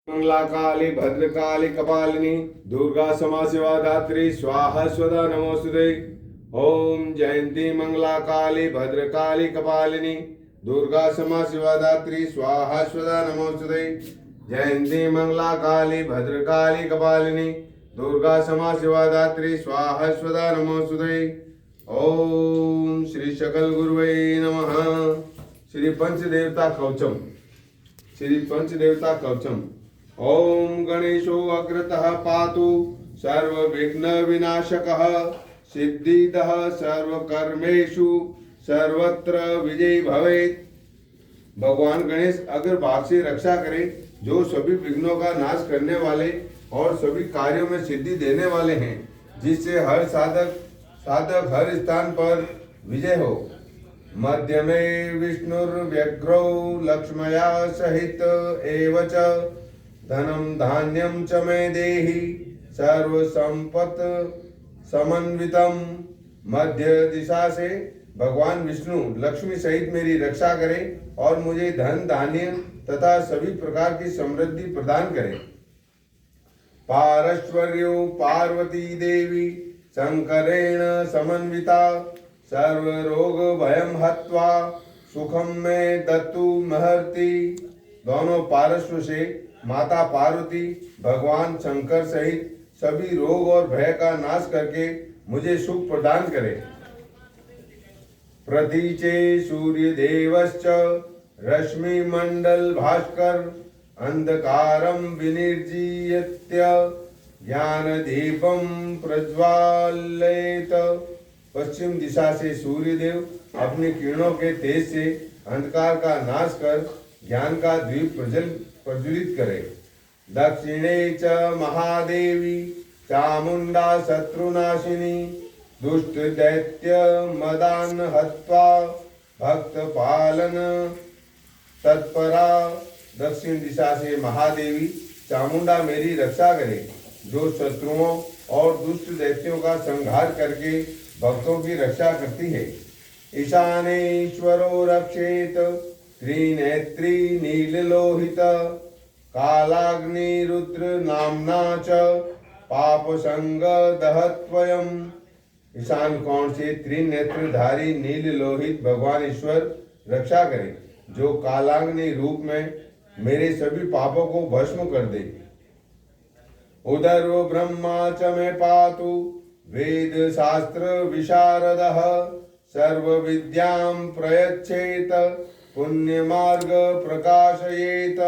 मंगला काली भद्रकाली कपालिनी दुर्गा क्षमा शिवा धात्री स्वाहा स्वदा नमोस्तुते। ओम जयंती मंगला काली भद्रकाली कपालिनी दुर्गा क्षमा शिवा धात्री स्वाहा स्वदा नमोस्तुते। जयंती मंगला काली भद्रकाली कपालिनी दुर्गा क्षमा शिवा धात्री स्वाहा स्वदा नमोस्तुते। ओम श्री सकल गुरुवे नमः। श्री पंचदेवता कवचम। श्री पंचदेवता कवचम। ओम गणेशो अग्रतः पातु सर्वविघ्न विनाशकः सिद्धिदः सर्वकर्मेषु सर्वत्र विजयी भवेत्। भगवान गणेश अग्रभाग से रक्षा करें, जो सभी विघ्नों का नाश करने वाले और सभी कार्यों में सिद्धि देने वाले हैं, जिससे हर साधक हर स्थान पर विजय हो। मध्य में विष्णुर्व्यग्रौ लक्ष्मया सहित एव च धनम धान्यम च मे देहि सर्व संपत समन्वितम। मध्य दिशा से भगवान विष्णु लक्ष्मी सहित मेरी रक्षा करें और मुझे धन धान्य तथा सभी प्रकार की समृद्धि प्रदान करें। पारश्वर्यो पार्वती देवी शंकरेण समन्विता सर्व रोग भयम हत्वा सुखम में दत्तु महर्ति। दोनों पार्श्व से माता पार्वती भगवान शंकर सहित सभी रोग और भय का नाश करके मुझे सुख प्रदान करे। प्रतीचे सूर्य देवश्च रश्मि मंडल भास्कर अंधकारम विनिर्जीयत्य ज्ञान दीपम प्रज्वालयेत। पश्चिम दिशा से सूर्यदेव अपने किरणों के तेज से अंधकार का नाश कर ज्ञान का द्वीप प्रज्वलित करे। दक्षिणे च महादेवी चामुंडा शत्रुनाशिनी दुष्ट दैत्य मदान हत्वा भक्त पालन तत्परा। दक्षिण दिशा से महादेवी चामुंडा मेरी रक्षा करे, जो शत्रुओं और दुष्ट दैत्यों का संहार करके भक्तों की रक्षा करती है। ईशानेश्वरो रक्षेत त्रिनेत्री नीललोहित कालाग्नि रुद्र नामना च पाप संग दहत्वयम्। ईशान कोण से त्रिनेत्रधारी नील लोहित भगवान ईश्वर रक्षा करे, जो कालाग्नि रूप में मेरे सभी पापों को भस्म कर दे। उदर्व ब्रह्मा च मे पातु वेद शास्त्र विशारदः सर्व विद्यां प्रयच्छेत पुण्य मार्ग प्रकाशयेत।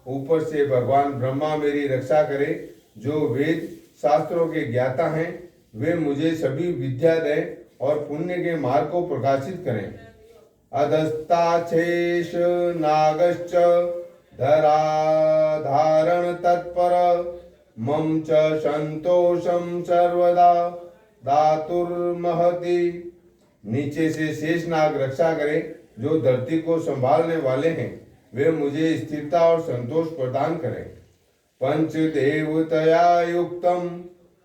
ऊपर से भगवान ब्रह्मा मेरी रक्षा करे, जो वेद शास्त्रों के ज्ञाता हैं, वे मुझे सभी विद्या दें और पुण्य के मार्ग को प्रकाशित करें। अधस्ताच्छेष नागश्च धराधारण तत्पर मम च संतोषम सर्वदा दातुर्महति। नीचे से शेष नाग रक्षा करें, जो धरती को संभालने वाले हैं, वे मुझे स्थिरता और संतोष प्रदान करें। पंचदेवतया युक्तम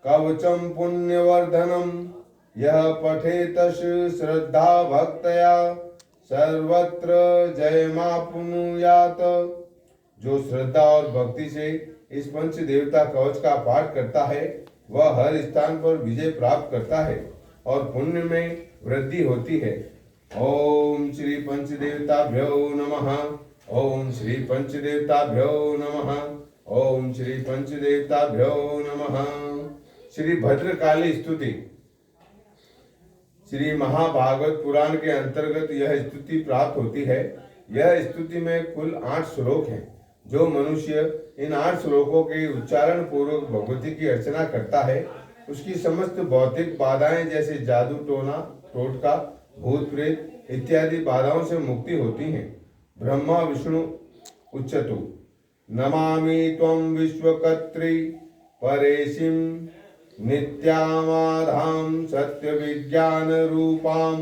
कवचम पुण्यवर्धनम यह पठेतश श्रद्धा भक्तया सर्वत्र जयमाप्नुयात। जो श्रद्धा और भक्ति से इस पंच देवता कवच का पाठ करता है, वह हर स्थान पर विजय प्राप्त करता है और पुण्य में वृद्धि होती है। ओम श्री पंचदेवताभ्यो नमः। ओम श्री पंचदेवताभ्यो नमः। ओम श्री पंचदेवताभ्यो नमः। श्री भद्रकाली स्तुति। श्री महाभागवत पुराण के अंतर्गत यह स्तुति प्राप्त होती है। यह स्तुति में कुल 8 श्लोक हैं। जो मनुष्य इन 8 श्लोकों के उच्चारण पूर्वक भगवती की अर्चना करता है, उसकी समस्त भौतिक बाधाएं जैसे जादू टोना टोटका भूत प्रेत इत्यादि बाधाओं से मुक्ति होती है। ब्रह्मा विष्णु उच्चतु नमामि त्वं विश्वकर्त्री परेशिं नित्यामाधां सत्य विज्ञान रूपां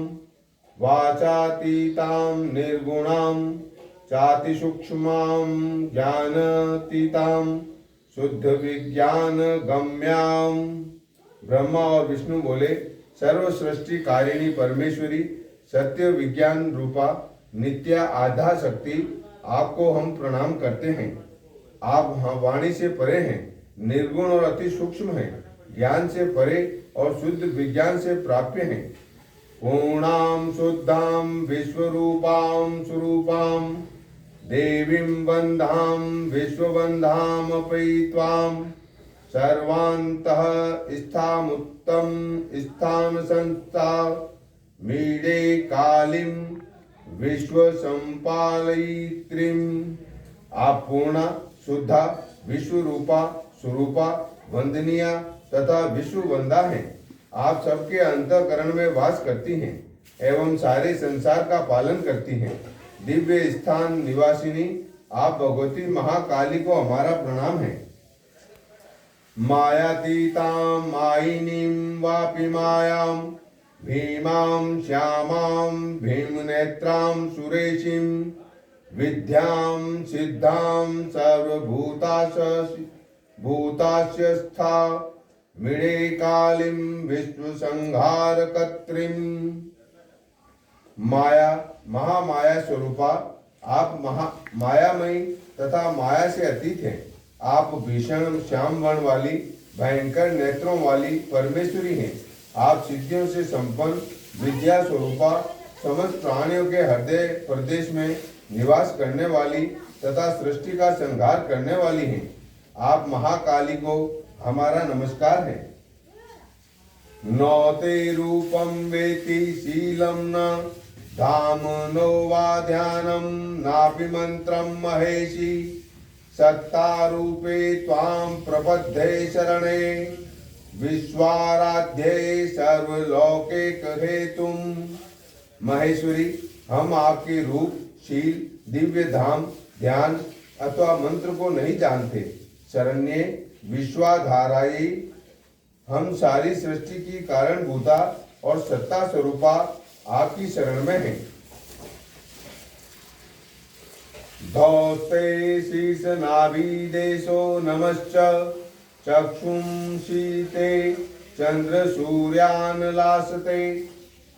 वाचातीतां निर्गुणां चाति सूक्ष्मां ज्ञानातीतां शुद्ध विज्ञान गम्यां। ब्रह्मा और विष्णु बोले, सर्व सृष्टि कारिणी परमेश्वरी सत्य विज्ञान रूपा नित्य आधा शक्ति, आपको हम प्रणाम करते हैं। आप वाणी से परे हैं, निर्गुण और अति सूक्ष्म हैं, ज्ञान से परे और शुद्ध विज्ञान से प्राप्य हैं। पूर्णां शुद्धां विश्वरूपां स्वरूपां देवीं वन्दां विश्ववन्दामपि त्वां सर्वान्तः स्थामुत्तम स्थान संस्था मीडे कालिं विश्व संपालयित्रीं। आप पूर्णा, शुद्धा, विश्व रूपा, स्वरूपा, वंदनीया तथा विश्व वंदा हैं। आप सबके अंतःकरण में वास करती हैं एवं सारे संसार का पालन करती हैं। दिव्य स्थान निवासिनी आप भगवती महाकाली को हमारा प्रणाम है। मायातीतां मायिनीं वापि मायां भीमां श्यामां भीमनेत्रां सुरेशिं विद्यां सिद्धां सर्वभूतास्य स्था मीडे कालिं विश्वसंहारकर्त्रीं। माया, महामाया स्वरूपा आप मायामयी तथा माया से अतीत हैं। आप भीषण श्याम वर्ण वाली भयंकर नेत्रों वाली परमेश्वरी हैं। आप सिद्धियों से संपन्न विद्या स्वरूपा समस्त प्राणियों के हृदय प्रदेश में निवास करने वाली तथा सृष्टि का संहार करने वाली हैं। आप महाकाली को हमारा नमस्कार है। नौते रूपम वेति शीलम न धाम नो वा ध्यानम नापि मंत्रम महेशी सत्ता रूपे त्वां प्रपद्ये शरणे विश्वाराध्ये सर्वलोकैक हेतुम। महेश्वरी, हम आपके रूप, शील, दिव्य धाम, ध्यान अथवा मंत्र को नहीं जानते। शरण्ये, विश्वाधाराई, हम सारी सृष्टि की कारणभूता और सत्ता स्वरूपा आपकी शरण में हैं। धौस्ते शीर्ष नाभि देशो नमश्च चक्षुंषीते चंद्र सूर्यान लासते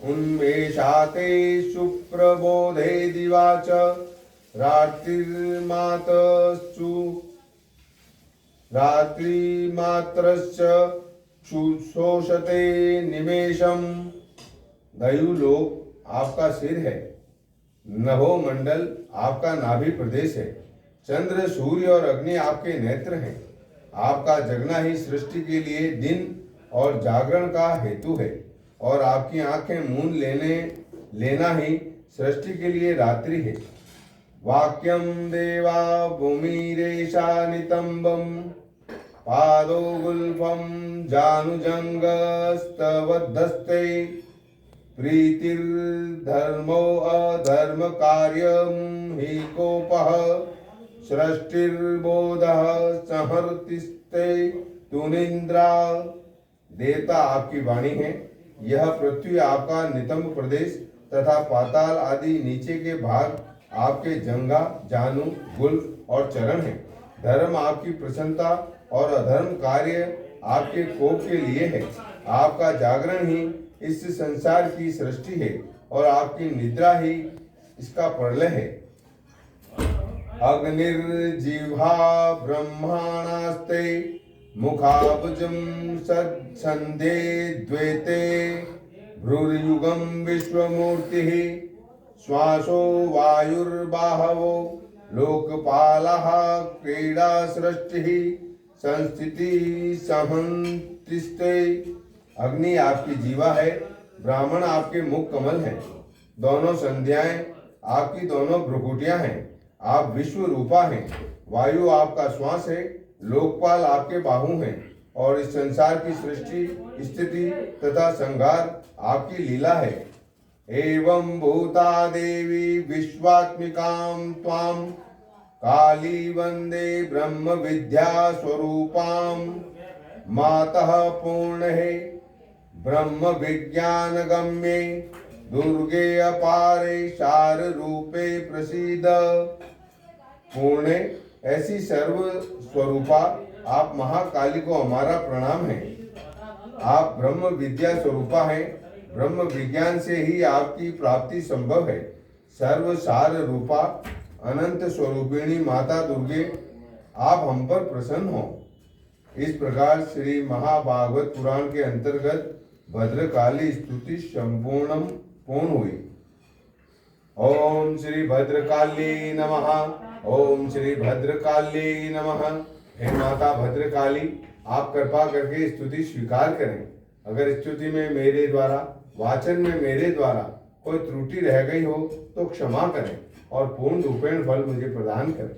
उन्मेषाते सुप्रबोधे दिवाच रात्रिमात्रश्च शोषते निमेषम। दैवलोक आपका सिर है, नभो मंडल आपका नाभि प्रदेश है, चंद्र, सूर्य और अग्नि आपके नेत्र हैं। आपका जगना ही सृष्टि के लिए दिन और जागरण का हेतु है और आपकी आंखें मूंद लेना ही सृष्टि के लिए रात्रि है। वाक्यम देवा भूमिरेशा नितंबम पादो गुल्फम जानुजंगस्तवधस्ते प्रीतिर्धर्मो अधर्म कार्यम हि कोपः सृष्टिर्बोधः संहर्तिस्ते तुनिंद्रा। देवता आपकी वाणी है, यह पृथ्वी आपका नितंब प्रदेश तथा पाताल आदि नीचे के भाग आपके जंगा, जानु, गुल्फ और चरण हैं। धर्म आपकी प्रसन्नता और अधर्म कार्य आपके कोप के लिए है। आपका जागरण ही इस संसार की सृष्टि है और आपकी निद्रा ही इसका प्रलय है। अग्निर्जिह्वा ब्रह्माणास्ते मुखाब्जं संध्ये द्वैते भ्रुर्युगं विश्वमूर्तिः श्वासो वायुर्बाहवो लोकपालः क्रीडा सृष्टिः संस्थिति सहंतिस्ते। अग्नि आपकी जीवा है, ब्राह्मण आपके मुख कमल हैं, दोनों संध्याएं आपकी दोनों भ्रुकुटियां हैं। आप विश्व रूपा हैं, वायु आपका श्वास है, लोकपाल आपके बाहु हैं और इस संसार की सृष्टि, स्थिति तथा संहार आपकी लीला है। एवं भूता देवी विश्वात्मिकां त्वां काली वंदे ब्रह्म विद्या स्वरूपां। मातः पूर्णे ब्रह्म विज्ञान गम्ये दुर्गे अपारे शार रूपे प्रसीद। पूर्णे, ऐसी सर्व स्वरूपा आप महाकाली को हमारा प्रणाम है। आप ब्रह्म विद्या स्वरूपा हैं, ब्रह्म विज्ञान से ही आपकी प्राप्ति संभव है। सर्व सार रूपा अनंत स्वरूपिणी माता दुर्गे आप हम पर प्रसन्न हो। इस प्रकार श्री महाभागवत पुराण के अंतर्गत भद्रकाली स्तुति संपूर्ण पूर्ण हुई। ओम श्री भद्रकाली नमः। ओम श्री भद्रकाली नमः। हे माता भद्रकाली, आप कृपा करके स्तुति स्वीकार करें। अगर स्तुति में मेरे द्वारा, वाचन में मेरे द्वारा कोई त्रुटि रह गई हो तो क्षमा करें और पूर्ण रूपेण फल मुझे प्रदान करें।